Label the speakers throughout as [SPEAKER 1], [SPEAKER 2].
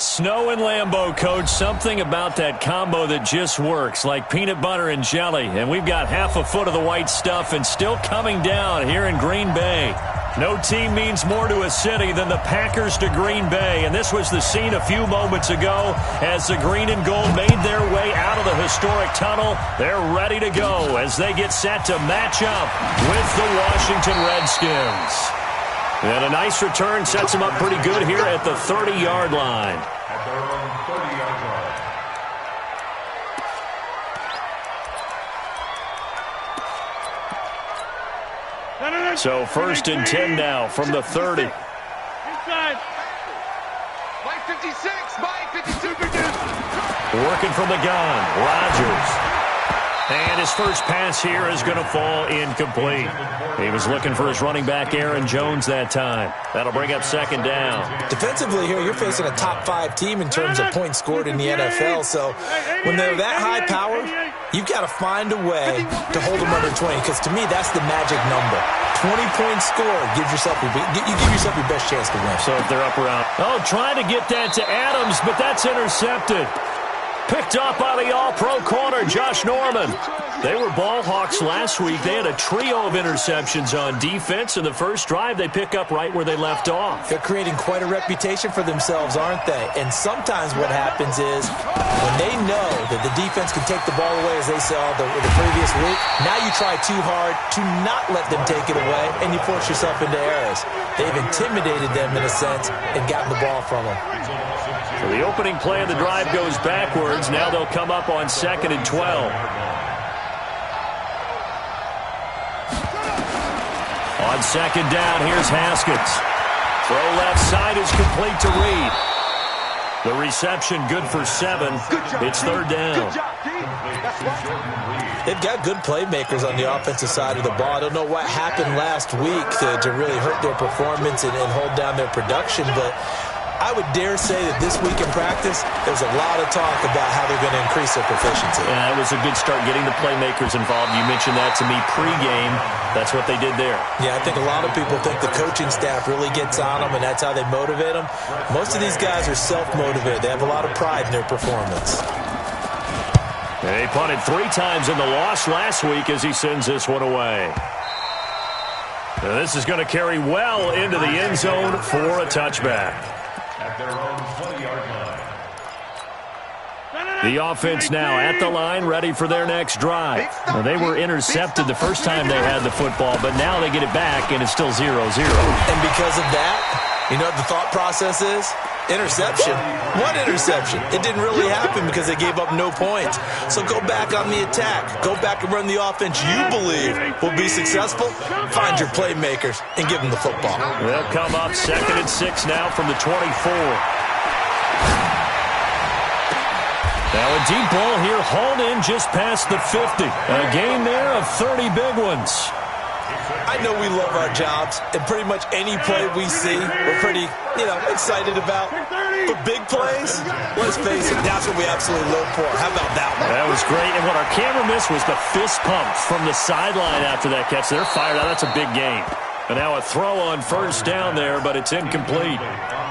[SPEAKER 1] Snow and Lambeau, Coach. Something about that combo that just works, like peanut butter and jelly. And we've got half a foot of the white stuff and still coming down here in Green Bay. No team means more to a city than the Packers to Green Bay. And this was the scene a few moments ago as the green and gold made their way out of the historic tunnel. They're ready to go as they get set to match up with the Washington Redskins. And a nice return sets them up pretty good here at the 30-yard line.
[SPEAKER 2] At their own 30-yard line.
[SPEAKER 1] So 1st and 10 now from the 30.
[SPEAKER 3] Inside.
[SPEAKER 4] Mike 56, Mike 52.
[SPEAKER 1] Working from the gun, Rodgers. And his first pass here is going to fall incomplete. He was looking for his running back, Aaron Jones, that time. That'll bring up 2nd down.
[SPEAKER 5] Defensively here, you're facing a top-5 team in terms of points scored in the NFL. So when they're that high-powered, you've got to find a way to hold them under 20. Because to me, that's the magic number. 20 points scored gives yourself you give yourself your best chance to win.
[SPEAKER 1] So if they're up around, trying to get that to Adams, but that's intercepted. Picked up by the all-pro corner, Josh Norman. They were ball hawks last week. They had a trio of interceptions on defense. In the first drive, they pick up right where they left off.
[SPEAKER 5] They're creating quite a reputation for themselves, aren't they? And sometimes what happens is when they know that the defense can take the ball away, as they saw the previous week, now you try too hard to not let them take it away, and you force yourself into errors. They've intimidated them, in a sense, and gotten the ball from them.
[SPEAKER 1] So the opening play of the drive goes backwards. Now they'll come up on 2nd and 12. On 2nd down, here's Haskins. Throw left side is complete to Reed. The reception good for 7. It's 3rd down.
[SPEAKER 5] They've got good playmakers on the offensive side of the ball. I don't know what happened last week to really hurt their performance and hold down their production, but I would dare say that this week in practice, there's a lot of talk about how they're going to increase their proficiency.
[SPEAKER 1] Yeah, it was a good start getting the playmakers involved. You mentioned that to me pregame. That's what they did there.
[SPEAKER 5] Yeah, I think a lot of people think the coaching staff really gets on them, and that's how they motivate them. Most of these guys are self-motivated. They have a lot of pride in their performance.
[SPEAKER 1] They punted 3 times in the loss last week as he sends this one away. Now this is going to carry well into the end zone for a touchback.
[SPEAKER 2] At their own 20-yard line.
[SPEAKER 1] The offense now at the line, ready for their next drive. Now, they were intercepted the first time they had the football, but now they get it back, and it's still 0-0.
[SPEAKER 5] And because of that, you know what the thought process is? Interception. What interception? It didn't really happen because they gave up no points. So go back on the attack. Go back and run the offense you believe will be successful. Find your playmakers and give them the football.
[SPEAKER 1] They'll come up 2nd and 6 now from the 24. Now a deep ball here, hauled in just past the 50. A gain there of 30 big ones.
[SPEAKER 5] I know we love our jobs, and pretty much any play we see, we're pretty, excited about. But big plays, let's face it, that's what we absolutely live for. How about that one?
[SPEAKER 1] That was great, and what our camera missed was the fist pump from the sideline after that catch. They're fired out. That's a big game. And now a throw on 1st down there, but it's incomplete.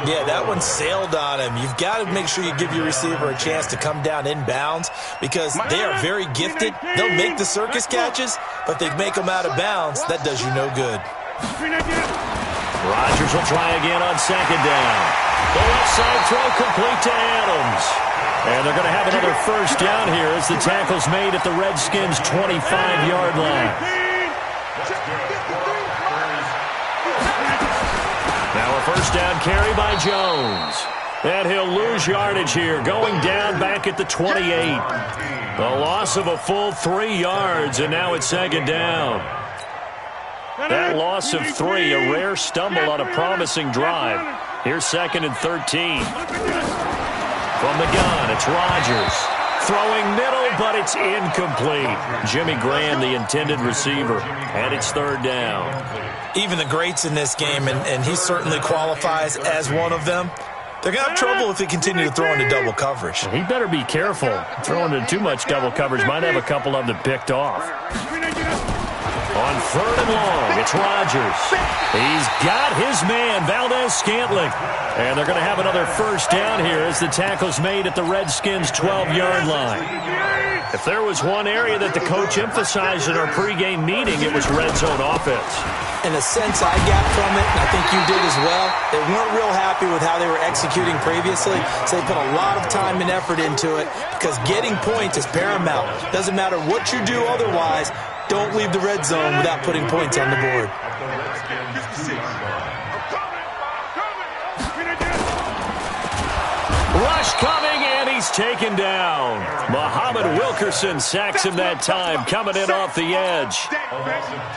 [SPEAKER 5] Yeah, that one sailed on him. You've got to make sure you give your receiver a chance to come down inbounds because they are very gifted. They'll make the circus catches, but if they make them out of bounds, that does you no good.
[SPEAKER 1] Rodgers will try again on 2nd down. The left side throw complete to Adams. And they're going to have another 1st down here as the tackle's made at the Redskins' 25-yard line. Now a 1st down carry by Jones. And he'll lose yardage here, going down back at the 28. The loss of a full 3 yards, and now it's 2nd down. That loss of 3, a rare stumble on a promising drive. Here's 2nd and 13. From the gun, it's Rodgers. Throwing middle, but it's incomplete. Jimmy Graham, the intended receiver, and it's 3rd down.
[SPEAKER 5] Even the greats in this game, and he certainly qualifies as one of them, they're going to have trouble if they continue to throw into double coverage.
[SPEAKER 1] He better be careful. Throwing into too much double coverage might have a couple of them picked off. On third and long, it's Rodgers. He's got his man, Valdez-Scantling. And they're going to have another first down here as the tackle's made at the Redskins' 12-yard line. If there was one area that the coach emphasized in our pregame meeting, it was red zone offense.
[SPEAKER 5] In a sense I got from it, and I think you did as well, they weren't real happy with how they were executing previously, so they put a lot of time and effort into it because getting points is paramount. Doesn't matter what you do otherwise, don't leave the red zone without putting points on the board.
[SPEAKER 1] Rush coming, and he's taken down. Muhammad Wilkerson sacks him that time, coming in off the edge.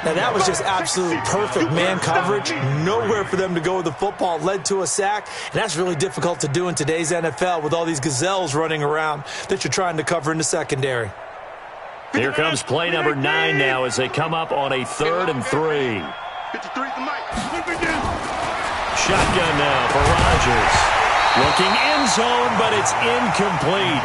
[SPEAKER 5] Now, that was just absolute perfect man coverage. Nowhere for them to go with the football. Led to a sack, and that's really difficult to do in today's NFL with all these gazelles running around that you're trying to cover in the secondary.
[SPEAKER 1] Here comes play number 9 now as they come up on a 3rd and 3. Shotgun now for Rodgers. Looking end zone, but it's incomplete.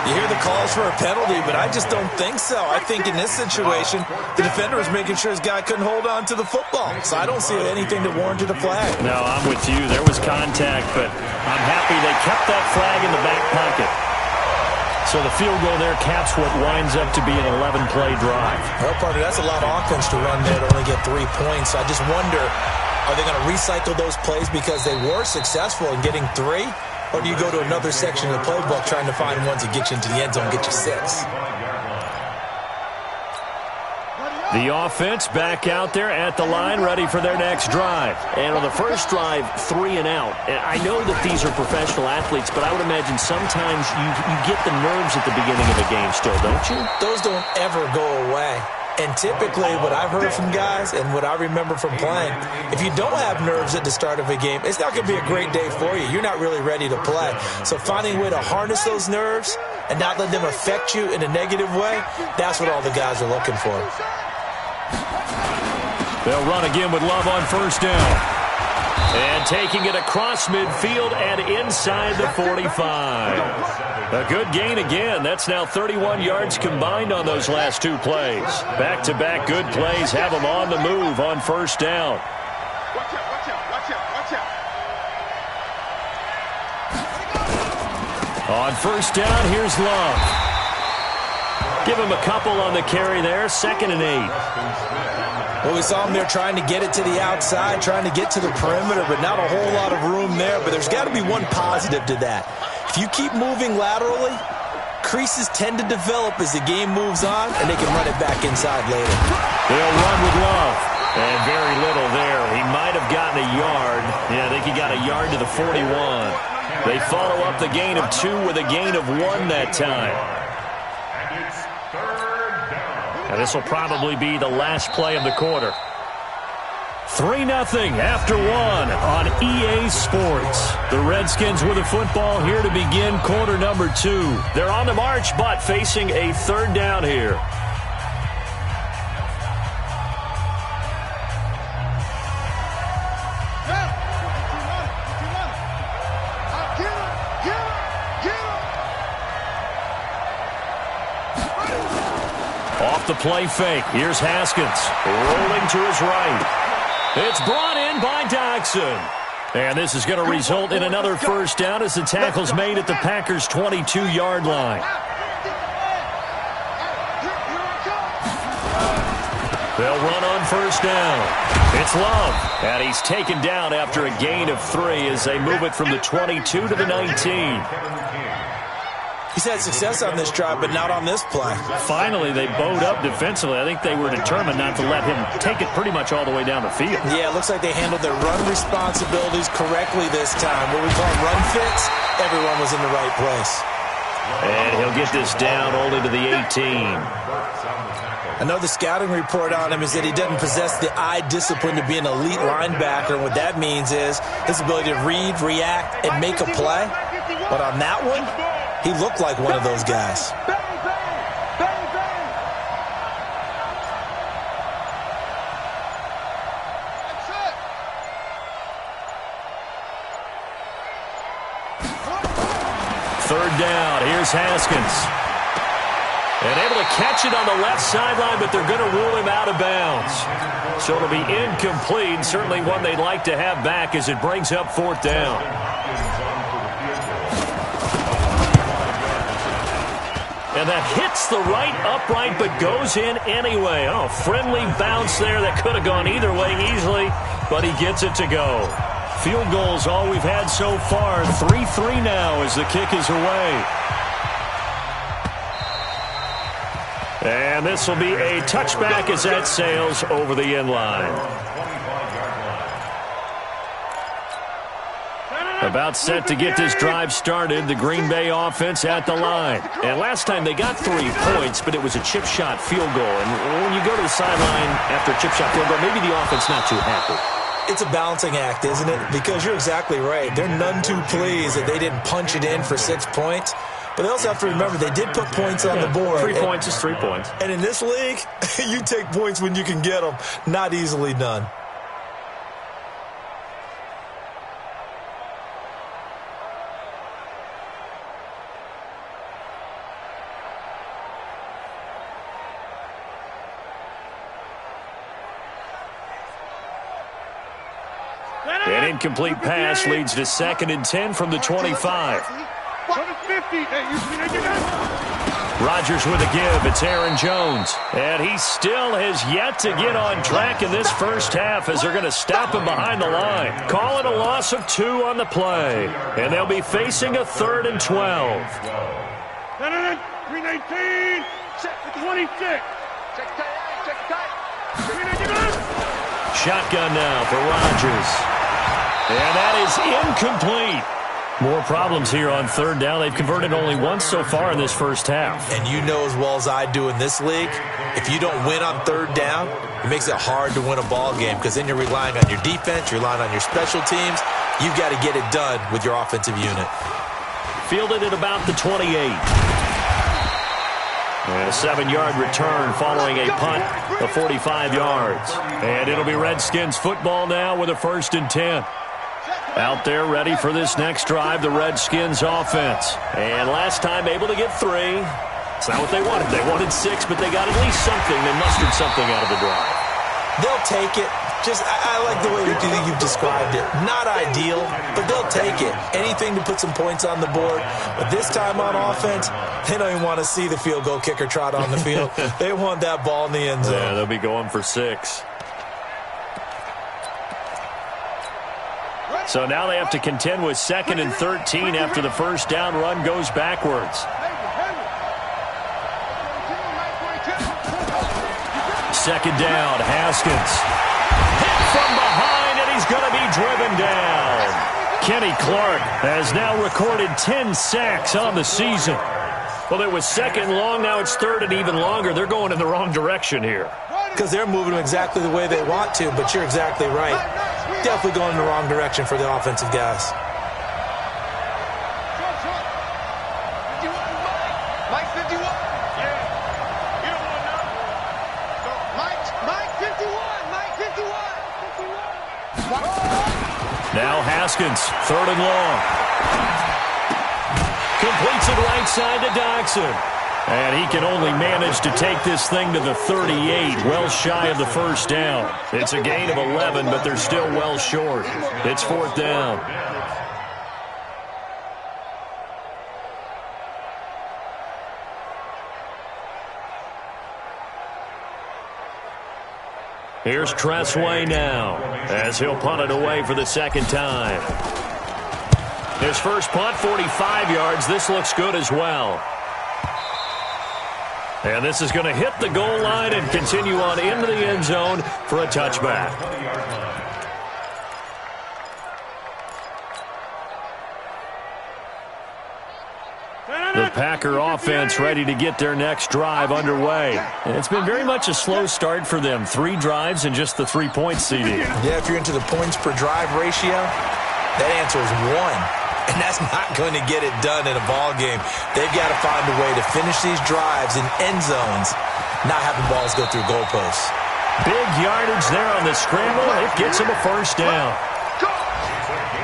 [SPEAKER 5] You hear the calls for a penalty, but I just don't think so. I think in this situation, the defender was making sure his guy couldn't hold on to the football. So I don't see anything that warranted a flag.
[SPEAKER 1] No, I'm with you. There was contact, but I'm happy they kept that flag in the back pocket. So the field goal there caps what winds up to be an 11-play drive.
[SPEAKER 5] Well, partner, that's a lot of offense to run there to only get 3 points. I just wonder, are they going to recycle those plays because they were successful in getting 3? Or do you go to another section of the playbook trying to find ones that get you into the end zone, get you 6?
[SPEAKER 1] The offense back out there at the line, ready for their next drive. And on the first drive, 3 and out. And I know that these are professional athletes, but I would imagine sometimes you get the nerves at the beginning of a game still, don't you?
[SPEAKER 5] Those don't ever go away. And typically what I've heard from guys and what I remember from playing, if you don't have nerves at the start of a game, it's not going to be a great day for you. You're not really ready to play. So finding a way to harness those nerves and not let them affect you in a negative way, that's what all the guys are looking for.
[SPEAKER 1] They'll run again with Love on first down. And taking it across midfield and inside the 45. A good gain again. That's now 31 yards combined on those last 2 plays. Back-to-back good plays have them on the move on first down.
[SPEAKER 4] Watch out.
[SPEAKER 1] On first down, here's Love. Give him a couple on the carry there. 2nd and 8.
[SPEAKER 5] Well, we saw him there trying to get it to the outside, trying to get to the perimeter, but not a whole lot of room there. But there's got to be one positive to that. If you keep moving laterally, creases tend to develop as the game moves on, and they can run it back inside later.
[SPEAKER 1] They'll run with Love. And very little there. He might have gotten a yard. Yeah, I think he got a yard to the 41. They follow up the gain of 2 with a gain of 1 that time. And this will probably be the last play of the quarter. 3-0 after 1 on EA Sports. The Redskins with the football here to begin quarter number 2. They're on the march, but facing a 3rd down here. Off the play fake. Here's Haskins rolling to his right. It's brought in by Dodson. And this is going to result in another first down as the tackle's made at the Packers' 22-yard line. They'll run on first down. It's Love. And he's taken down after a gain of 3 as they move it from the 22 to the 19.
[SPEAKER 5] He's had success on this drive, but not on this play.
[SPEAKER 1] Finally, they bowed up defensively. I think they were determined not to let him take it pretty much all the way down the field.
[SPEAKER 5] Yeah, it looks like they handled their run responsibilities correctly this time. What we call run fits, everyone was in the right place.
[SPEAKER 1] And he'll get this down only to the 18.
[SPEAKER 5] I know the scouting report on him is that he doesn't possess the eye discipline to be an elite linebacker. And what that means is his ability to read, react, and make a play. But on that one, he looked like one of those guys.
[SPEAKER 1] Third down. Here's Haskins. And able to catch it on the left sideline, but they're going to rule him out of bounds. So it'll be incomplete, certainly one they'd like to have back as it brings up 4th down. And that hits the right upright, but goes in anyway. Oh, friendly bounce there that could have gone either way easily, but he gets it to go. Field goals all we've had so far. 3-3 now as the kick is away. And this will be a touchback as that sails over the end line. About set to get this drive started, the Green Bay offense at the line. And last time they got 3 points, but it was a chip shot field goal. And when you go to the sideline after a chip shot field goal, maybe the offense not too happy.
[SPEAKER 5] It's a balancing act, isn't it? Because you're exactly right. They're none too pleased that they didn't punch it in for 6 points. But they also have to remember they did put points on the board.
[SPEAKER 1] 3 points is 3 points.
[SPEAKER 5] And in this league, you take points when you can get them. Not easily done.
[SPEAKER 1] An incomplete pass leads to 2nd and 10 from the 25. Rodgers with a give. It's Aaron Jones. And he still has yet to get on track in this first half as they're going to stop him behind the line. Call it a loss of 2 on the play. And they'll be facing a 3rd and 12.
[SPEAKER 2] 319, 26.
[SPEAKER 1] Shotgun now for Rodgers. And that is incomplete. More problems here on 3rd down. They've converted only once so far in this first half.
[SPEAKER 5] And you know as well as I do in this league, if you don't win on 3rd down, it makes it hard to win a ball game because then you're relying on your defense, you're relying on your special teams. You've got to get it done with your offensive unit.
[SPEAKER 1] Fielded at about the 28. And a 7-yard return following a punt of 45 yards. And it'll be Redskins football now with a 1st and 10. Out there ready for this next drive, the Redskins offense. And last time able to get 3. It's not what they wanted. They wanted 6, but they got at least something. They mustered something out of the drive.
[SPEAKER 5] They'll take it. I like the way you've described it. Not ideal, but they'll take it. Anything to put some points on the board. But this time on offense, they don't even want to see the field goal kicker trot on the field. They want that ball in the end zone.
[SPEAKER 1] Yeah, they'll be going for 6. So now they have to contend with 2nd and 13 after the first down run goes backwards. 2nd down, Haskins. Hit from behind, and he's going to be driven down. Kenny Clark has now recorded 10 sacks on the season. Well, it was 2nd and long, now it's 3rd and even longer. They're going in the wrong direction here.
[SPEAKER 5] Because they're moving them exactly the way they want to, but you're exactly right. Definitely going in the wrong direction for the offensive guys.
[SPEAKER 4] Mike 51. Yeah. You don't want to know. So Mike 51. Mike 51.
[SPEAKER 1] Now Haskins, 3rd and long. Completes it right side to Dodson. And he can only manage to take this thing to the 38, well shy of the first down. It's a gain of 11, but they're still well short. It's 4th down. Here's Tressway now as he'll punt it away for the 2nd time. His first punt, 45 yards. This looks good as well. And this is going to hit the goal line and continue on into the end zone for a touchback. The Packer offense ready to get their next drive underway. And it's been very much a slow start for them. 3 drives and just the 3-point CD.
[SPEAKER 5] Yeah, if you're into the points per drive ratio, that answer is 1. And that's not going to get it done in a ball game. They've got to find a way to finish these drives in end zones, not having balls go through goalposts.
[SPEAKER 1] Big yardage there on the scramble. It gets him a first down.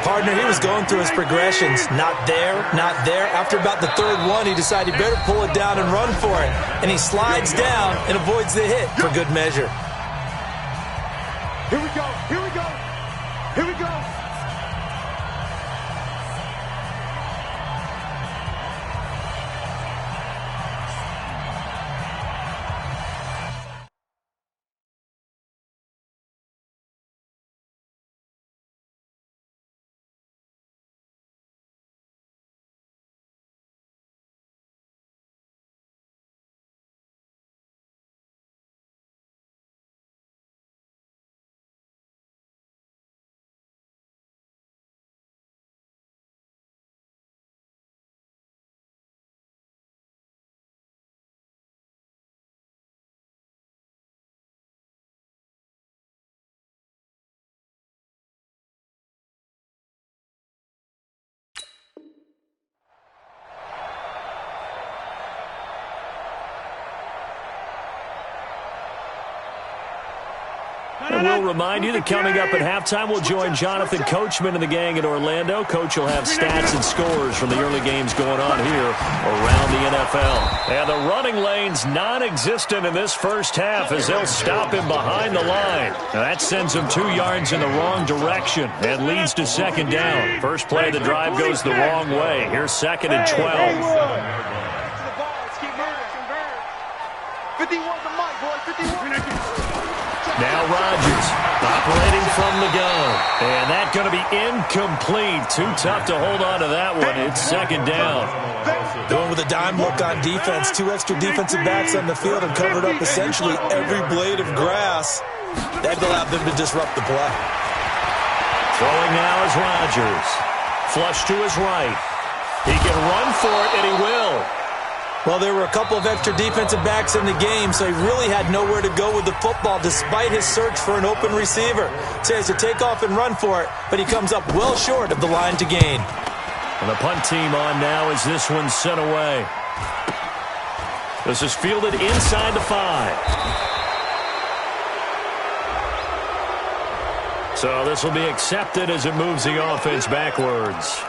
[SPEAKER 5] Partner, he was going through his progressions. Not there, not there. After about the third one, he decided he better pull it down and run for it. And he slides down and avoids the hit for good measure.
[SPEAKER 2] Here we go. Here we go. Here we go.
[SPEAKER 1] And we'll remind you that coming up at halftime, we'll join Jonathan Coachman and the gang in Orlando. Coach will have stats and scores from the early games going on here around the NFL. And the running lane's non-existent in this first half as they'll stop him behind the line. Now that sends him 2 yards in the wrong direction and leads to second down. First play of the drive goes the wrong way. Here's 2nd and 12.
[SPEAKER 4] 51 to Mike, boy. 51.
[SPEAKER 1] Now Rodgers operating from the gun. And that's going to be incomplete. Too tough to hold on to that one. It's second down.
[SPEAKER 5] Going with a dime look on defense. 2 extra defensive backs on the field and covered up essentially every blade of grass. That allowed them to disrupt the play.
[SPEAKER 1] Throwing now is Rodgers. Flush to his right. He can run for it, and he will.
[SPEAKER 5] Well, there were a couple of extra defensive backs in the game, so he really had nowhere to go with the football despite his search for an open receiver. So he has to take off and run for it, but he comes up well short of the line to gain.
[SPEAKER 1] And the punt team on now as this one's sent away. This is fielded inside the 5. So this will be accepted as it moves the offense backwards.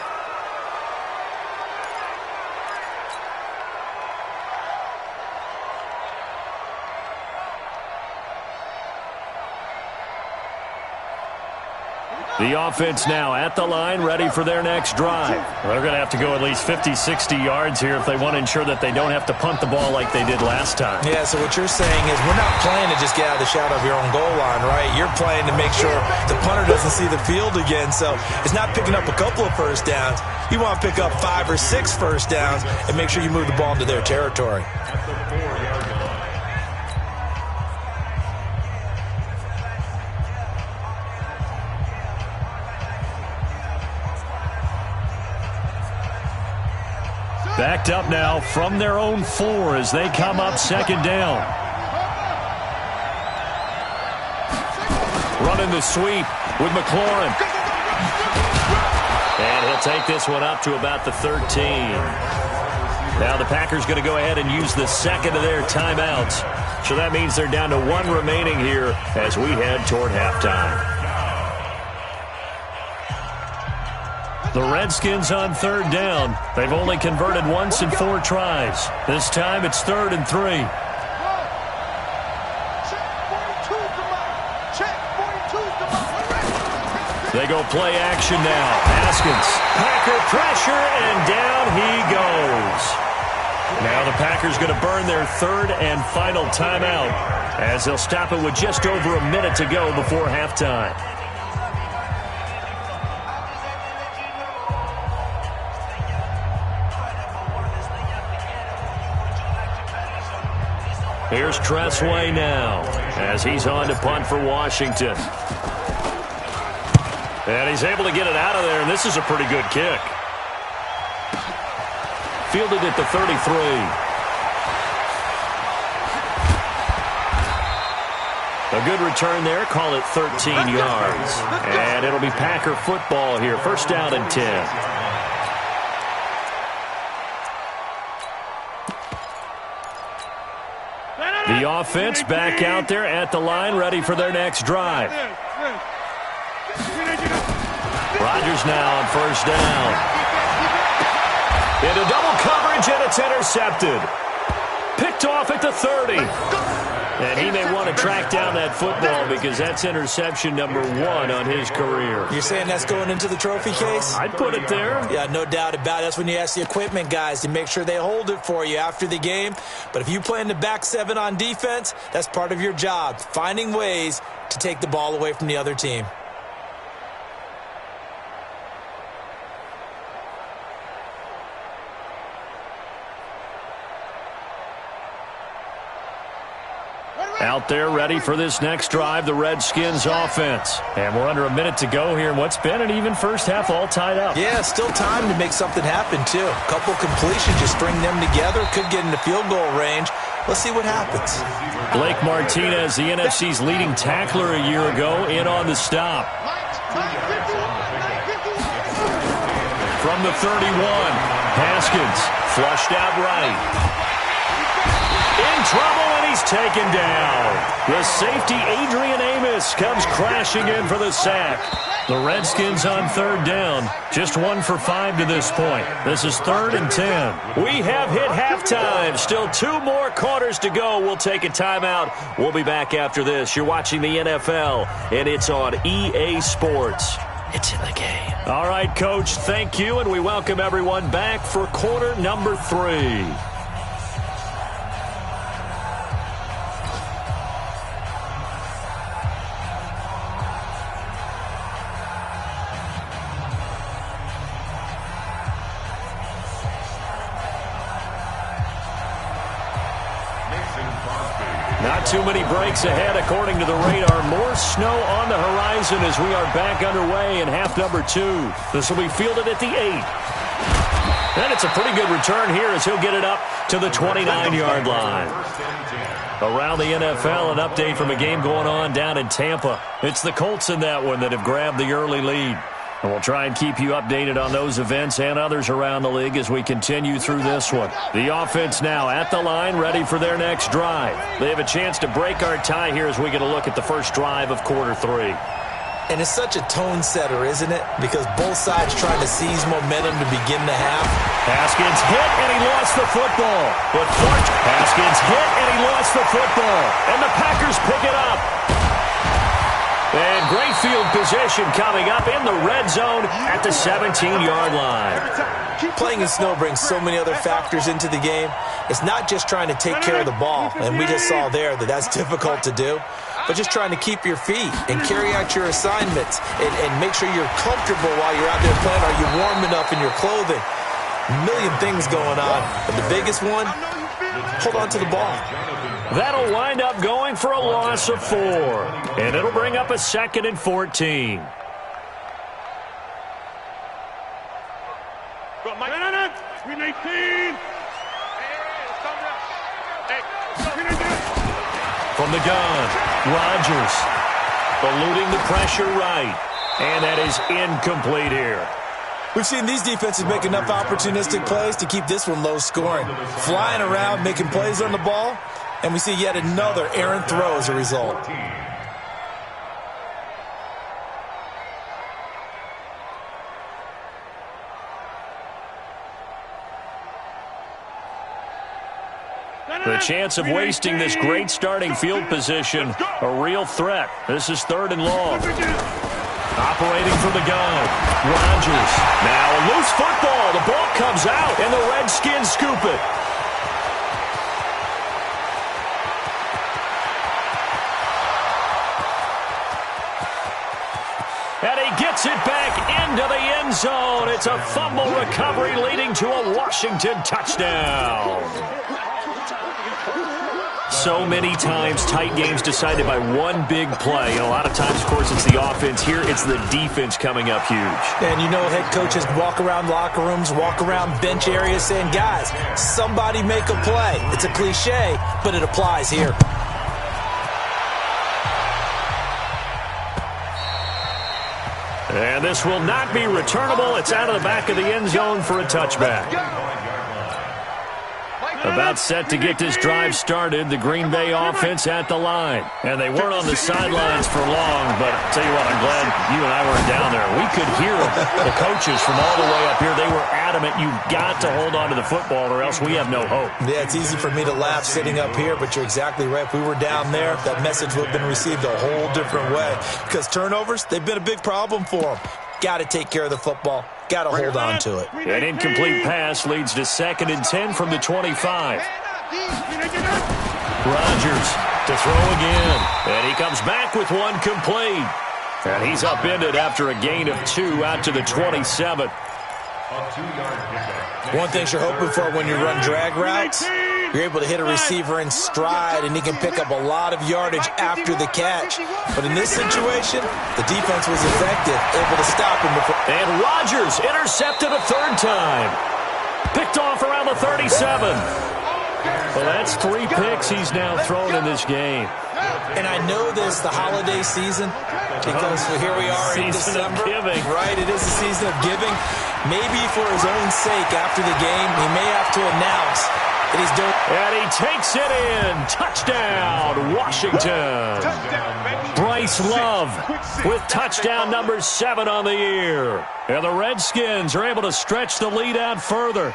[SPEAKER 1] The offense now at the line, ready for their next drive. They're going to have to go at least 50, 60 yards here if they want to ensure that they don't have to punt the ball like they did last time.
[SPEAKER 5] Yeah, so what you're saying is we're not playing to just get out of the shadow of your own goal line, right? You're playing to make sure the punter doesn't see the field again. So it's not picking up a couple of first downs. You want to pick up 5 or 6 first downs and make sure you move the ball into their territory.
[SPEAKER 1] Backed up now from their own 4 as they come up second down. Running the sweep with McLaurin. And he'll take this one up to about the 13. Now the Packers going to go ahead and use the second of their timeouts. So that means they're down to 1 remaining here as we head toward halftime. The Redskins on third down. They've only converted once in 4 tries. This time it's 3rd and 3. They go play action now. Haskins. Packer pressure, and down he goes. Now the Packers going to burn their 3rd and final timeout as they'll stop it with just over a minute to go before halftime. Here's Tressway now as he's on to punt for Washington. And he's able to get it out of there, and this is a pretty good kick. Fielded at the 33. A good return there. Call it 13 yards. And it'll be Packer football here. First down and 10. The offense back out there at the line, ready for their next drive. Rodgers now on first down. Into double coverage, and it's intercepted. Picked off at the 30. And he may want to track down that football because that's interception number 1 on his career.
[SPEAKER 5] You're saying that's going into the trophy case?
[SPEAKER 1] I'd put it there.
[SPEAKER 5] Yeah, no doubt about it. That's when you ask the equipment guys to make sure they hold it for you after the game. But if you play in the back 7 on defense, that's part of your job, finding ways to take the ball away from the other team.
[SPEAKER 1] Out there ready for this next drive, the Redskins offense. And we're under a minute to go here in what's been an even first half, all tied up.
[SPEAKER 5] Yeah, still time to make something happen, too. A couple completions, just string them together. Could get into field goal range. Let's see what happens.
[SPEAKER 1] Blake Martinez, the NFC's leading tackler a year ago, in on the stop. From the 31, Haskins flushed out right. In trouble, and he's taken down. The safety, Adrian Amos, comes crashing in for the sack. The Redskins on third down, just 1 for 5 to this point. This is 3rd and 10. We have hit halftime. Still 2 more quarters to go. We'll take a timeout. We'll be back after this. You're watching the NFL, and it's on EA Sports. It's in the game. All right, Coach, thank you, and we welcome everyone back for quarter number 3. Not too many breaks ahead according to the radar. More snow on the horizon as we are back underway in half number 2. This will be fielded at the 8. And it's a pretty good return here as he'll get it up to the 29-yard line. Around the NFL, an update from a game going on down in Tampa. It's the Colts in that one that have grabbed the early lead. And we'll try and keep you updated on those events and others around the league as we continue through this one. The offense now at the line, ready for their next drive. They have a chance to break our tie here as we get a look at the first drive of quarter 3.
[SPEAKER 5] And it's such a tone setter, isn't it? Because both sides trying to seize momentum to begin the half.
[SPEAKER 1] Haskins hit, and he lost the football. But Haskins hit, and he lost the football. And the Packers pick it up. And great field position coming up in the red zone at the 17-yard line.
[SPEAKER 5] Playing in snow brings so many other factors into the game. It's not just trying to take care of the ball, and we just saw there that that's difficult to do, but just trying to keep your feet and carry out your assignments and make sure you're comfortable while you're out there playing. Are you warm enough in your clothing? A million things going on, but the biggest one, hold on to the ball.
[SPEAKER 1] That'll wind up going for a loss of 4. And it'll bring up a 2nd and 14. From the gun, Rodgers eluding the pressure right. And that is incomplete here.
[SPEAKER 5] We've seen these defenses make enough opportunistic plays to keep this one low scoring. Flying around, making plays on the ball. And we see yet another errant throw as a result.
[SPEAKER 1] The chance of wasting this great starting field position, a real threat. This is 3rd and long. Operating from the gun, Rodgers. Now a loose football. The ball comes out, and the Redskins scoop it. And he gets it back into the end zone. It's a fumble recovery leading to a Washington touchdown. So many times tight games decided by one big play. And a lot of times, of course, it's the offense. Here, it's the defense coming up huge.
[SPEAKER 5] And you know head coaches walk around locker rooms, walk around bench areas saying, guys, somebody make a play. It's a cliche, but it applies here.
[SPEAKER 1] And this will not be returnable. It's out of the back of the end zone for a touchback. About set to get this drive started, the Green Bay offense at the line. And they weren't on the sidelines for long, but I'll tell you what, I'm glad you and I weren't down there. We could hear the coaches from all the way up here. They were adamant, you've got to hold on to the football or else we have no hope.
[SPEAKER 5] Yeah, it's easy for me to laugh sitting up here, but you're exactly right. If we were down there, that message would have been received a whole different way. Because turnovers, they've been a big problem for them. Got to take care of the football. Got to hold on to it.
[SPEAKER 1] An incomplete pass leads to 2nd and 10 from the 25. Rodgers to throw again. And he comes back with one complete. And he's upended after a gain of 2 out to the 27.
[SPEAKER 5] One thing you're hoping for when you run drag routes, you're able to hit a receiver in stride, and he can pick up a lot of yardage after the catch. But in this situation, the defense was effective, able to stop him before.
[SPEAKER 1] And Rodgers intercepted a 3rd time. Picked off around the 37. Well, that's 3 picks he's now thrown in this game.
[SPEAKER 5] And I know this, the holiday season, because here we are in December.
[SPEAKER 1] Season of giving.
[SPEAKER 5] Right, it is a season of giving. Maybe for his own sake after the game, he may have to announce that he's doing.
[SPEAKER 1] And he takes it in. Touchdown, Washington. Bryce Love with touchdown number 7 on the year. And the Redskins are able to stretch the lead out further.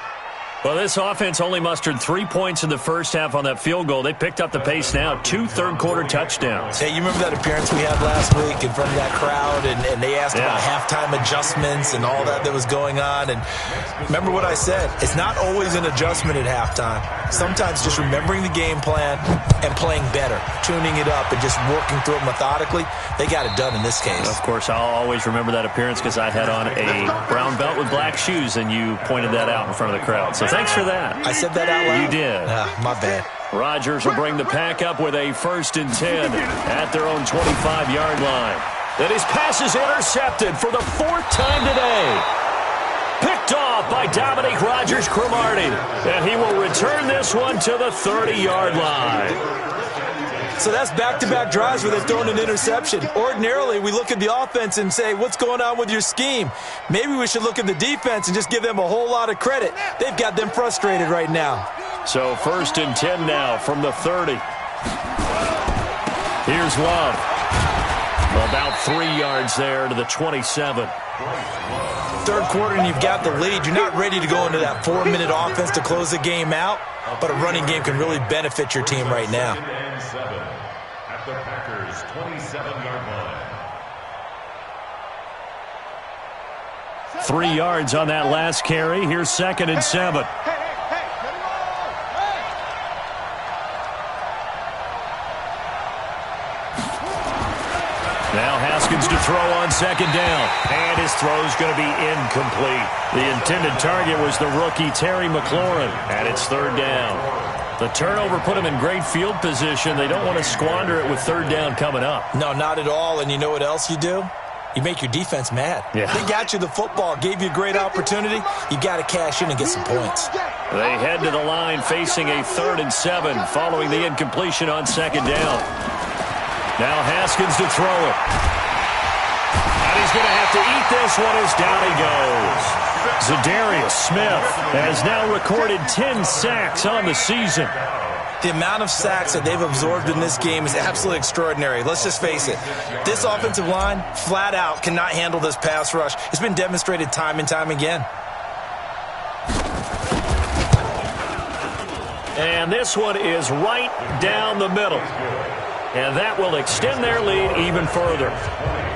[SPEAKER 1] Well, this offense only mustered 3 points in the first half on that field goal. They picked up the pace now. 2 third-quarter touchdowns.
[SPEAKER 5] Hey, you remember that appearance we had last week in front of that crowd, and they asked about halftime adjustments and all that was going on. And remember what I said. It's not always an adjustment at halftime. Sometimes just remembering the game plan and playing better, tuning it up and just working through it methodically. They got it done in this case.
[SPEAKER 1] Of course, I'll always remember that appearance because I had on a brown belt with black shoes, and you pointed that out in front of the crowd. So thanks for that.
[SPEAKER 5] I said that out loud?
[SPEAKER 1] You did.
[SPEAKER 5] My bad.
[SPEAKER 1] Rodgers will bring the pack up with a 1st and 10 at their own 25-yard line. And his pass is intercepted for the 4th time today. Picked off by Dominique Rodgers-Cromartie. And he will return this one to the 30-yard line.
[SPEAKER 5] So that's back-to-back drives where they've thrown an interception. Ordinarily, we look at the offense and say, what's going on with your scheme? Maybe we should look at the defense and just give them a whole lot of credit. They've got them frustrated right now.
[SPEAKER 1] So 1st and 10 now from the 30. Here's Love. About 3 yards there to the 27.
[SPEAKER 5] Third quarter and you've got the lead. You're not ready to go into that 4-minute offense to close the game out, but a running game can really benefit your team right now.
[SPEAKER 3] At the Packers' 27-yard line.
[SPEAKER 1] 3 yards on that last carry. Here's 2nd and 7. Now Haskins to throw on 2nd down. And his throw's going to be incomplete. The intended target was the rookie Terry McLaurin. And it's 3rd down. The turnover put them in great field position. They don't want to squander it with 3rd down coming up.
[SPEAKER 5] No, not at all. And you know what else you do? You make your defense mad.
[SPEAKER 1] Yeah.
[SPEAKER 5] They got you the football, gave you a great opportunity. You got to cash in and get some points.
[SPEAKER 1] They head to the line facing a 3rd and 7 following the incompletion on 2nd down. Now Haskins to throw it. And he's going to have to eat this one as down he goes. Zadarius Smith has now recorded 10 sacks on the season.
[SPEAKER 5] The amount of sacks that they've absorbed in this game is absolutely extraordinary. Let's just face it. This offensive line, flat out, cannot handle this pass rush. It's been demonstrated time and time again.
[SPEAKER 1] And this one is right down the middle. And that will extend their lead even further.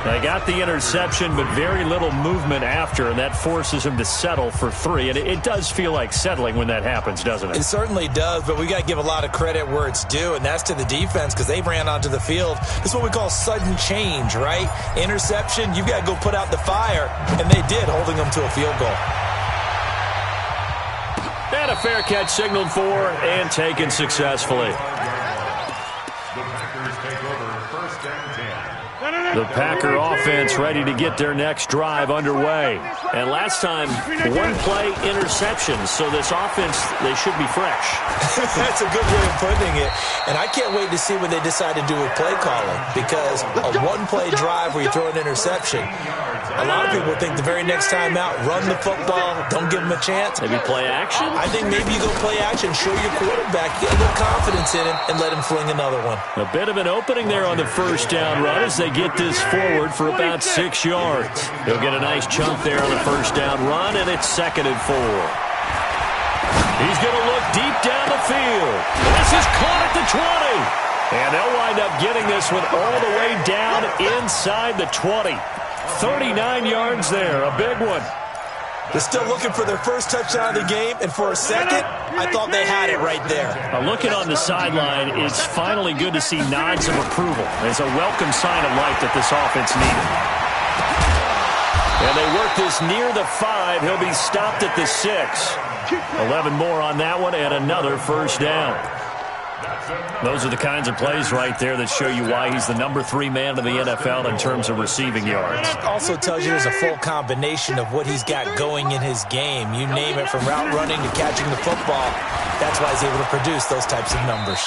[SPEAKER 1] They got the interception, but very little movement after, and that forces them to settle for 3. And it does feel like settling when that happens, doesn't it?
[SPEAKER 5] It certainly does, but we got to give a lot of credit where it's due, and that's to the defense because they ran onto the field. This is what we call sudden change, right? Interception, you've got to go put out the fire, and they did, holding them to a field goal.
[SPEAKER 1] And a fair catch signaled for and taken successfully.
[SPEAKER 3] The Packers take over 1st and 10.
[SPEAKER 1] The Packer offense ready to get their next drive underway. And last time, one-play interceptions. So this offense, they should be fresh.
[SPEAKER 5] That's a good way of putting it. And I can't wait to see what they decide to do with play calling. Because a one-play drive where you throw an interception, a lot of people think the very next time out, run the football, don't give them a chance.
[SPEAKER 1] Maybe play action?
[SPEAKER 5] I think maybe you go play action, show your quarterback, get a little confidence in him, and let him fling another one.
[SPEAKER 1] A bit of an opening there on the first down run as they get this forward for about 6 yards. He'll get a nice chunk there on the first down run, and it's 2nd and 4. He's going to look deep down the field. This is caught at the 20. And they'll wind up getting this one all the way down inside the 20. 39 yards there, a big one.
[SPEAKER 5] They're still looking for their first touchdown of the game, and for a second, I thought they had it right there.
[SPEAKER 1] Looking on the sideline, it's finally good to see nods of approval. It's a welcome sign of life that this offense needed. And they work this near the 5. He'll be stopped at the 6. 11 more on that one, and another first down. Those are the kinds of plays right there that show you why he's the number 3 man in the NFL in terms of receiving yards.
[SPEAKER 5] Also tells you there's a full combination of what he's got going in his game. You name it, from route running to catching the football. That's why he's able to produce those types of numbers.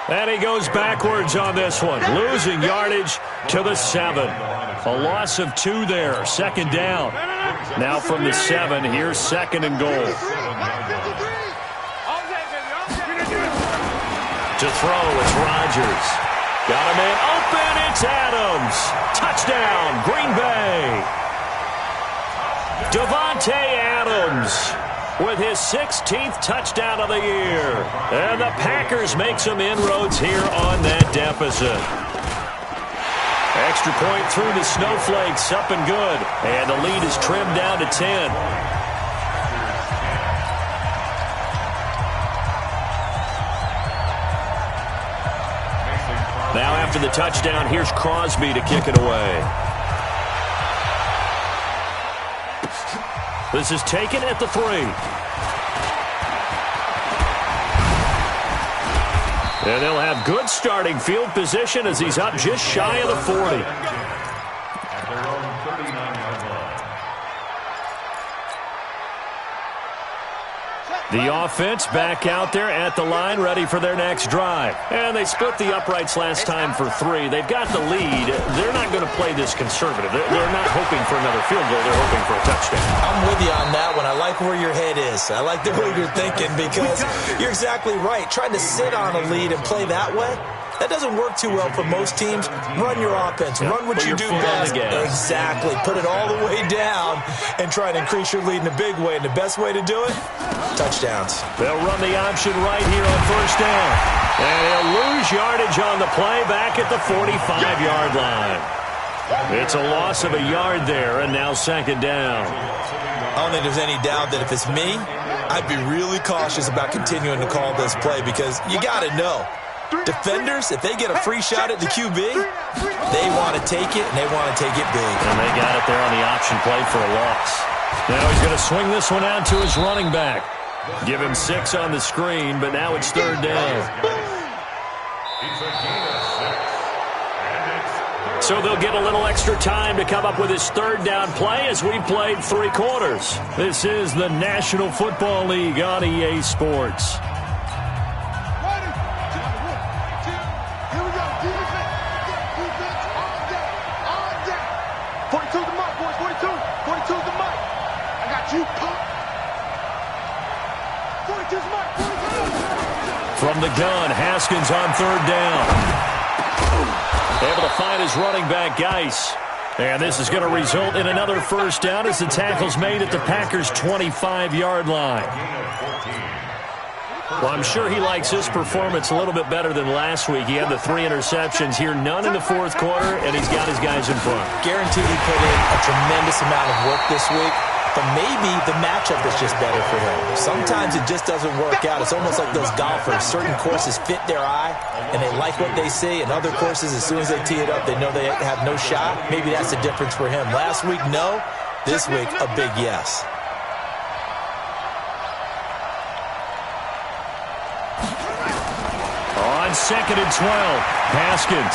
[SPEAKER 1] And he goes backwards on this one, losing yardage to the 7. A loss of 2 there, 2nd down. Now from the 7, here's 2nd and goal. To throw, it's Rodgers. Got a man open, it's Adams. Touchdown, Green Bay. Davante Adams with his 16th touchdown of the year. And the Packers make some inroads here on that deficit. Extra point through the snowflakes, up and good. And the lead is trimmed down to 10. Now after the touchdown, here's Crosby to kick it away. This is taken at the 3. And they'll have good starting field position as he's up just shy of the 40.
[SPEAKER 3] At their own 39-yard line.
[SPEAKER 1] The offense back out there at the line, ready for their next drive. And they split the uprights last time for 3. They've got the lead. They're not going to play this conservative. They're not hoping for another field goal. They're hoping for a touchdown.
[SPEAKER 5] I'm with you on that one. I like where your head is. I like the way you're thinking, because you're exactly right. Trying to sit on a lead and play that way, that doesn't work too well for most teams. Run your offense. Run what you do best. Exactly. Put it all the way down and try to increase your lead in a big way. And the best way to do it, touchdowns.
[SPEAKER 1] They'll run the option right here on first down. And he'll lose yardage on the play back at the 45-yard line. It's a loss of a yard there, and now 2nd down.
[SPEAKER 5] I don't think there's any doubt that if it's me, I'd be really cautious about continuing to call this play, because you got to know, defenders, if they get a free shot at the QB, they want to take it, and they want to take it big.
[SPEAKER 1] And they got it there on the option play for a loss. Now he's going to swing this one out to his running back. Give him 6 on the screen, but now it's 3rd down. So they'll get a little extra time to come up with his 3rd down play as we played 3 quarters. This is the National Football League on EA Sports. From the gun, Haskins on 3rd down. Able to find his running back, Geis. And this is going to result in another first down as the tackle's made at the Packers' 25-yard line. Well, I'm sure he likes his performance a little bit better than last week. He had the 3 interceptions here, none in the 4th quarter, and he's got his guys in front.
[SPEAKER 5] Guaranteed he put in a tremendous amount of work this week. But maybe the matchup is just better for him. Sometimes it just doesn't work out. It's almost like those golfers. Certain courses fit their eye, and they like what they see. And other courses, as soon as they tee it up, they know they have no shot. Maybe that's the difference for him. Last week, no. This week, a big yes.
[SPEAKER 1] On 2nd and 12, Haskins.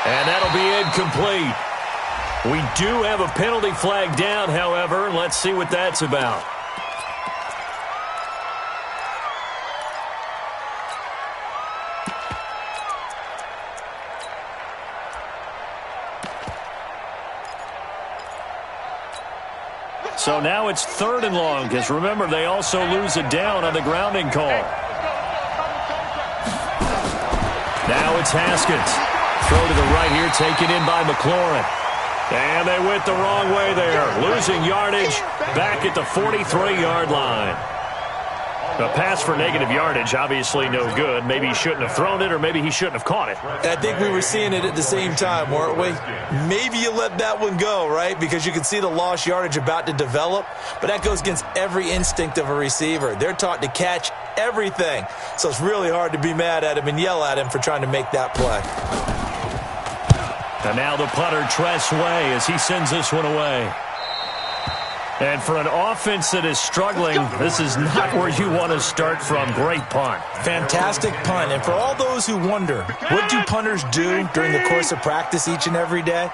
[SPEAKER 1] And that'll be incomplete. We do have a penalty flag down, however. Let's see what that's about. So now it's 3rd and long, because remember, they also lose a down on the grounding call. Now it's Haskins. Throw to the right here, taken in by McLaurin. And they went the wrong way there. Losing yardage back at the 43-yard line. A pass for negative yardage, obviously no good. Maybe he shouldn't have thrown it, or maybe he shouldn't have caught it.
[SPEAKER 5] I think we were seeing it at the same time, weren't we? Maybe you let that one go, right? Because you can see the lost yardage about to develop. But that goes against every instinct of a receiver. They're taught to catch everything. So it's really hard to be mad at him and yell at him for trying to make that play.
[SPEAKER 1] And now the punter, Tress Way, as he sends this one away. And for an offense that is struggling, this is not where you want to start from. Great punt.
[SPEAKER 5] Fantastic punt. And for all those who wonder, what do punters do during the course of practice each and every day?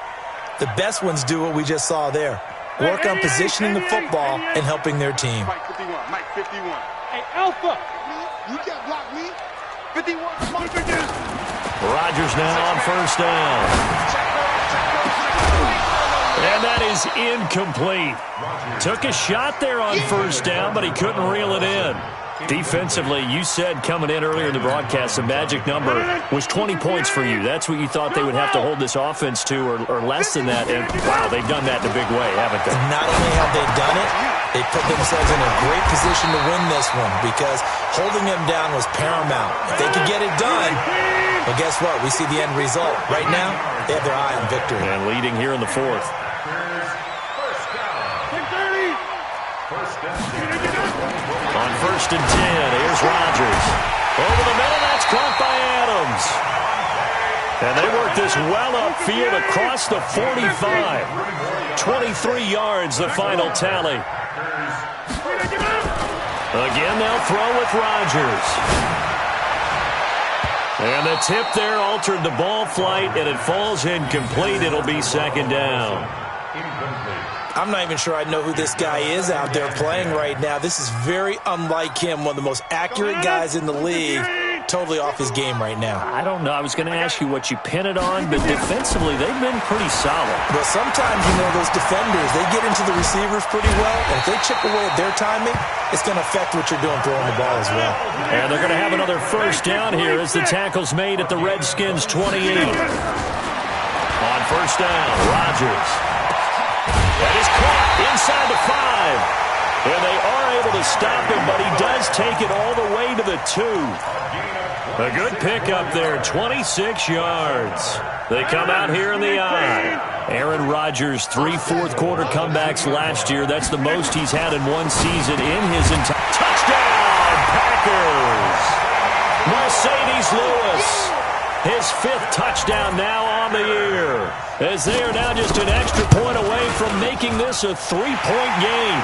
[SPEAKER 5] The best ones do what we just saw there. Work on positioning the football and helping their team.
[SPEAKER 2] Mike 51, Mike 51.
[SPEAKER 4] Hey, Alpha.
[SPEAKER 2] You can't block me.
[SPEAKER 4] 51.
[SPEAKER 1] Rodgers now on 1st down. And that is incomplete. Took a shot there on 1st down, but he couldn't reel it in. Defensively, you said coming in earlier in the broadcast, the magic number was 20 points for you. That's what you thought they would have to hold this offense to, or less than that. And, wow, they've done that in a big way, haven't they?
[SPEAKER 5] Not only have they done it, they put themselves in a great position to win this one because holding them down was paramount. If they could get it done, well, guess what? We see the end result. Right now, they have their eye on victory.
[SPEAKER 1] And leading here in the 4th. On 1st and 10, here's Rodgers. Over the middle, that's caught by Adams. And they work this well upfield across the 45. 23 yards, the final tally. Again, they'll throw with Rodgers. And the tip there altered the ball flight, and it falls incomplete. It'll be 2nd down.
[SPEAKER 5] I'm not even sure I know who this guy is out there playing right now. This is very unlike him, one of the most accurate guys in the league. Totally off his game right now.
[SPEAKER 1] I don't know. I was going to ask you what you pin it on, but defensively, they've been pretty solid.
[SPEAKER 5] Well, sometimes, those defenders, they get into the receivers pretty well, and if they chip away at their timing, it's going to affect what you're doing throwing the ball as well.
[SPEAKER 1] And they're going to have another 1st down here as the tackle's made at the Redskins' 28. On 1st down, Rodgers. That is caught inside the 5. And they are able to stop him, but he does take it all the way to the 2. A good pickup there, 26 yards. They come out here in the eye. Aaron Rodgers, 3 fourth-quarter comebacks last year. That's the most he's had in one season in his entire... Touchdown, Packers! Mercedes Lewis, his 5th touchdown now on the year, as they are now just an extra point away from making this a 3-point game.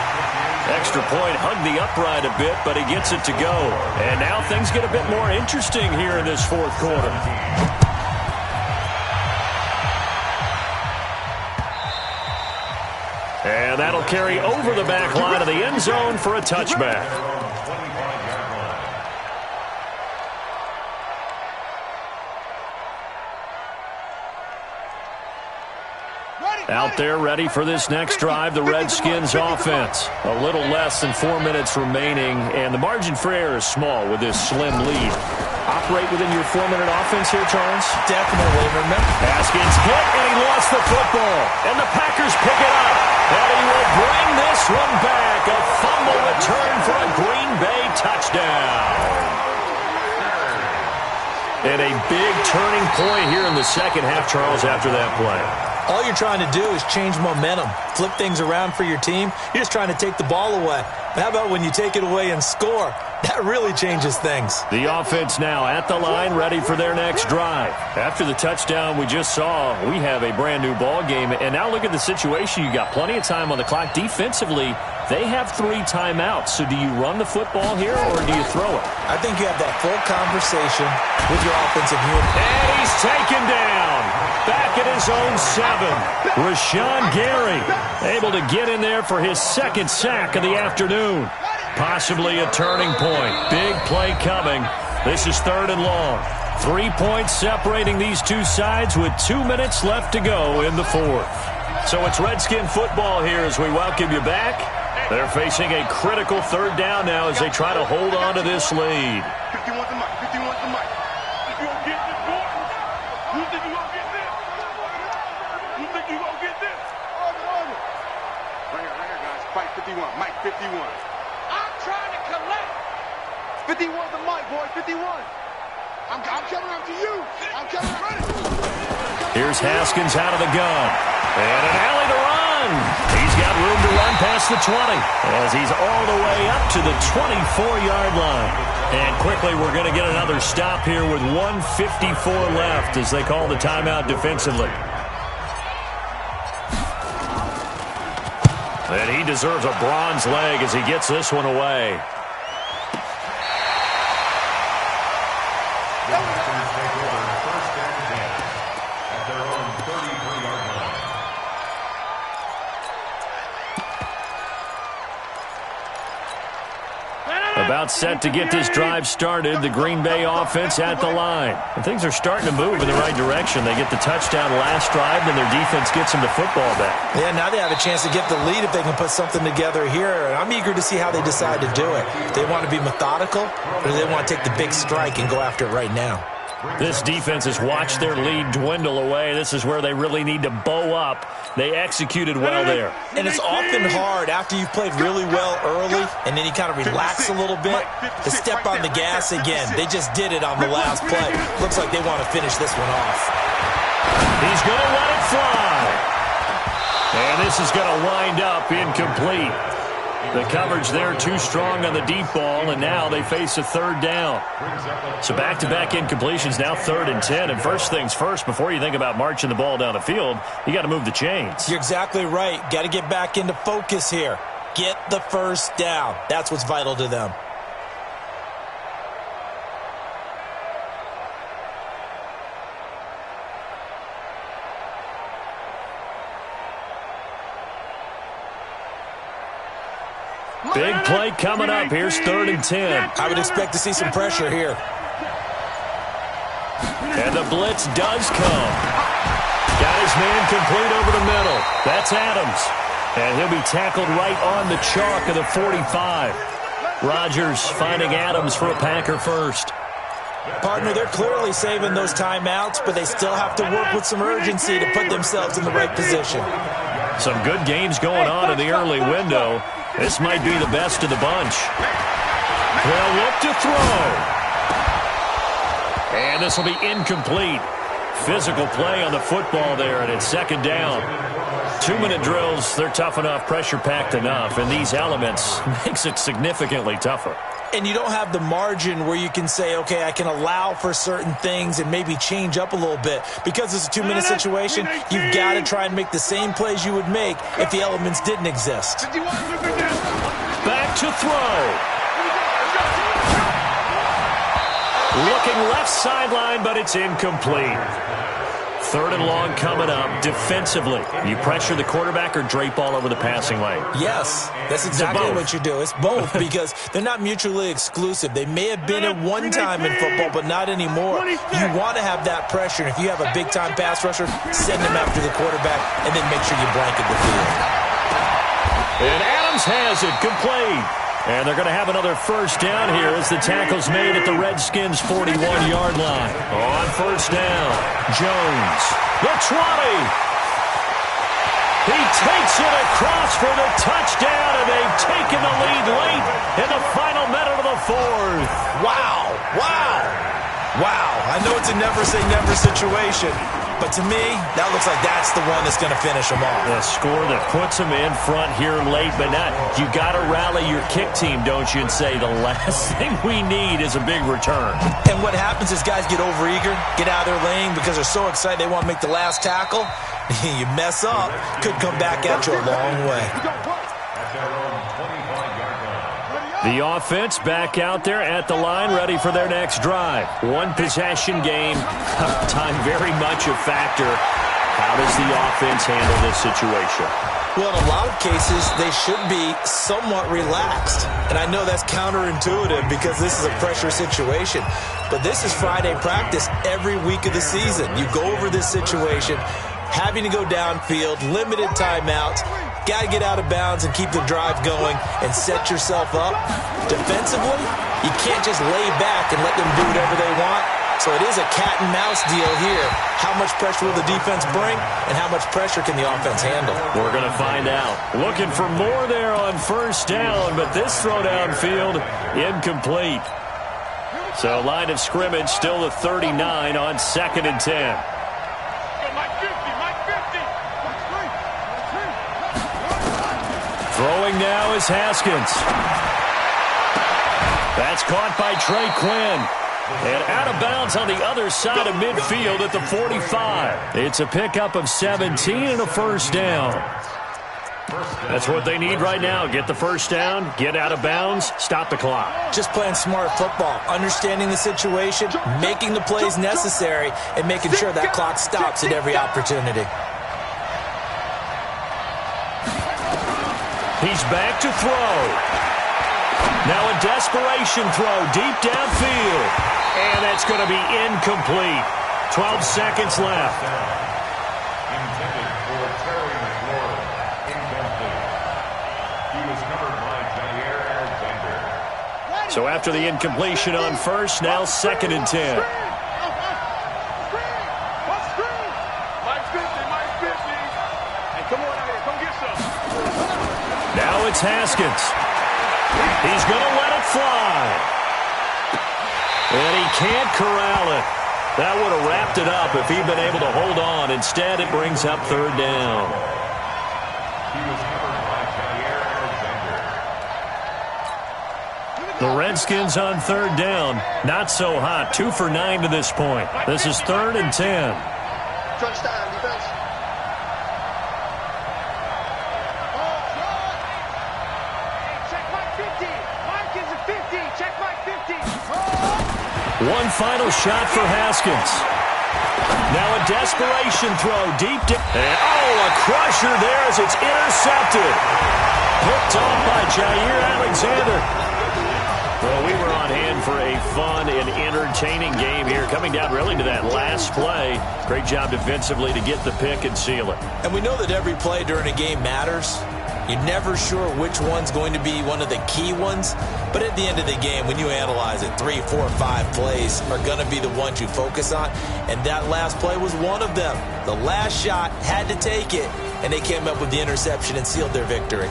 [SPEAKER 1] Extra point hugged the upright a bit, but he gets it to go. And now things get a bit more interesting here in this 4th quarter. And that'll carry over the back line of the end zone for a touchback. Out there ready for this next drive, the Redskins offense. A little less than 4 minutes remaining, and the margin for error is small with this slim lead. Operate within your 4-minute offense here, Charles?
[SPEAKER 5] Definitely. Remember,
[SPEAKER 1] Haskins hit, and he lost the football. And the Packers pick it up. And he will bring this one back. A fumble return for a Green Bay touchdown. And a big turning point here in the second half, Charles, after that play.
[SPEAKER 5] all you're trying to do is change momentum, flip things around for your team. You're just trying to take the ball away. But how about when you take it away and score? That really changes things.
[SPEAKER 1] The offense now at the line, ready for their next drive. After the touchdown we just saw, we have a brand-new ball game. And now look at the situation. You got plenty of time on the clock. Defensively, they have 3 timeouts. So do you run the football here or do you throw it?
[SPEAKER 5] I think you have that full conversation with your offensive unit.
[SPEAKER 1] And he's taken down. back at his own 7. Rashawn Gary able to get in there for his second sack of the afternoon. Possibly a turning point. Big play coming. This is 3rd and long. 3 points separating these two sides with 2 minutes left to go in the 4th. So it's Redskin football here as we welcome you back. They're facing a critical 3rd down now as they try to hold on to this lead.
[SPEAKER 2] 51 to Mike. 51 to Mike.
[SPEAKER 4] You gonna get this, boy? You think you gonna get this? You think you gonna get this?
[SPEAKER 2] Right here, guys. Fight 51. Mike 51.
[SPEAKER 4] I'm trying to collect.
[SPEAKER 2] 51 to Mike, boy. 51. I'm coming up to you. I'm coming up.
[SPEAKER 1] Here's Haskins out of the gun. And an alley to run. He's got room to run past the 20 as he's all the way up to the 24-yard line. And quickly we're going to get another stop here with 1:54 left as they call the timeout defensively. And he deserves a bronze leg as he gets this one away. About set to get this drive started. The Green Bay offense at the line. And things are starting to move in the right direction. They get the touchdown last drive, and their defense gets them the football back. Yeah, now they have a chance to get the lead if they can put something together here. And I'm eager to see how they decide to do it. Do they want to be methodical, or do they want to take the big strike and go after it right now? This defense has watched their lead dwindle away. This is where they really need to bow up. They executed well there. And it's often hard after you've played really well early and then you kind of relax a little bit to step on the gas again. They just did it on the last play. Looks like they want to finish this one off. He's going to let it fly. And this is going to wind up incomplete. The coverage there too strong on the deep ball, and now they face a 3rd down. So back-to-back incompletions, now 3rd and 10. And first things first, before you think about marching the ball down the field, you got to move the chains. You're exactly right. Got to get back into focus here. Get the first down. That's what's vital to them. Big play coming up. Here's 3rd and 10. I would expect to see some pressure here. And the blitz does come. Got his man complete over the middle. That's Adams. And he'll be tackled right on the chalk of the 45. Rodgers finding Adams for a Packer first. Partner, they're clearly saving those timeouts, but they still have to work with some urgency to put themselves in the right position. Some good games going on in the early window. This might be the best of the bunch. They'll look to throw. And this will be incomplete. Physical play on the football there, and it's 2nd down. 2-minute drills, they're tough enough, pressure-packed enough, and these elements makes it significantly tougher. And you don't have the margin where you can say, okay, I can allow for certain things and maybe change up a little bit. Because it's a 2-minute situation, you've got to try and make the same plays you would make if the elements didn't exist. Back to throw. Looking left sideline, but it's incomplete. 3rd and long coming up. Defensively, you pressure the quarterback or drape all over the passing lane? Yes, that's exactly what you do. It's both because they're not mutually exclusive. They may have been at one time in football, but not anymore. You want to have that pressure. And if you have a big-time pass rusher, send them after the quarterback and then make sure you blanket the field. And Adams has it complete. And they're going to have another first down here as the tackle's made at the Redskins' 41-yard line. On first down, Jones, the 20. He takes it across for the touchdown, and they've taken the lead late in the final minute of the 4th. Wow, wow, wow. I know it's a never-say-never situation, but to me, that looks like that's the one that's going to finish them off. The score that puts them in front here late, but not. You got to rally your kick team, don't you, and say the last thing we need is a big return. And what happens is guys get overeager, get out of their lane because they're so excited they want to make the last tackle. You mess up, could come back at you a long way. The offense back out there at the line, ready for their next drive. One possession game. Time very much a factor. How does the offense handle this situation?
[SPEAKER 5] Well, in a lot of cases, they should be somewhat relaxed. And I know that's counterintuitive because this is a pressure situation. But this is Friday practice every week of the season. You go over this situation, having to go downfield, limited timeouts, got to get out of bounds and keep the drive going and set yourself up. Defensively, you can't just lay back and let them do whatever they want. So it is a cat and mouse deal here. How much pressure will the defense bring, and how much pressure can the offense handle?
[SPEAKER 1] We're going to find out. Looking for more there on first down, but this throw downfield incomplete. So line of scrimmage still the 39 on 2nd and 10. Throwing now is Haskins. That's caught by Trey Quinn. And out of bounds on the other side of midfield at the 45. It's a pickup of 17 and a first down. That's what they need right now. Get the first down, get out of bounds, stop the clock.
[SPEAKER 5] Just playing smart football, understanding the situation, making the plays necessary, and making sure that clock stops at every opportunity.
[SPEAKER 1] He's back to throw. Now a desperation throw deep downfield. And that's going to be incomplete. 12 seconds left.
[SPEAKER 3] Intended for Terry McLaurin. Incomplete. He was covered by Jair Alexander.
[SPEAKER 1] So after the incompletion on first, now 2nd and 10. Now it's Haskins. He's going to let it fly. And he can't corral it. That would have wrapped it up if he'd been able to hold on. Instead, it brings up 3rd down.
[SPEAKER 3] He was covered by Jair Alexander.
[SPEAKER 1] The Redskins on 3rd down. Not so hot. 2 for 9 to this point. This is 3rd and 10. One final shot for Haskins. Now a desperation throw deep down. A crusher there as it's intercepted. Picked off by Jair Alexander. Well, we were on hand for a fun and entertaining game here, coming down really to that last play. Great job defensively to get the pick and seal it.
[SPEAKER 5] And we know that every play during a game matters. You're never sure which one's going to be one of the key ones. But at the end of the game, when you analyze it, 3, 4, 5 plays are going to be the ones you focus on. And that last play was one of them. The last shot had to take it, and they came up with the interception and sealed their victory.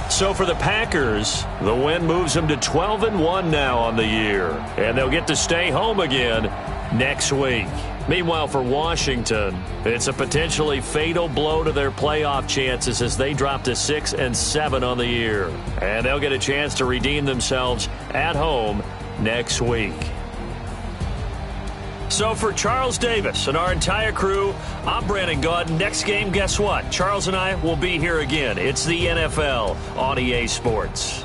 [SPEAKER 1] So for the Packers, the win moves them to 12-1 now on the year. And they'll get to stay home again next week. Meanwhile, for Washington, it's a potentially fatal blow to their playoff chances as they drop to 6-7 on the year. And they'll get a chance to redeem themselves at home next week. So for Charles Davis and our entire crew, I'm Brandon Gaud. Next game, guess what? Charles and I will be here again. It's the NFL on EA Sports.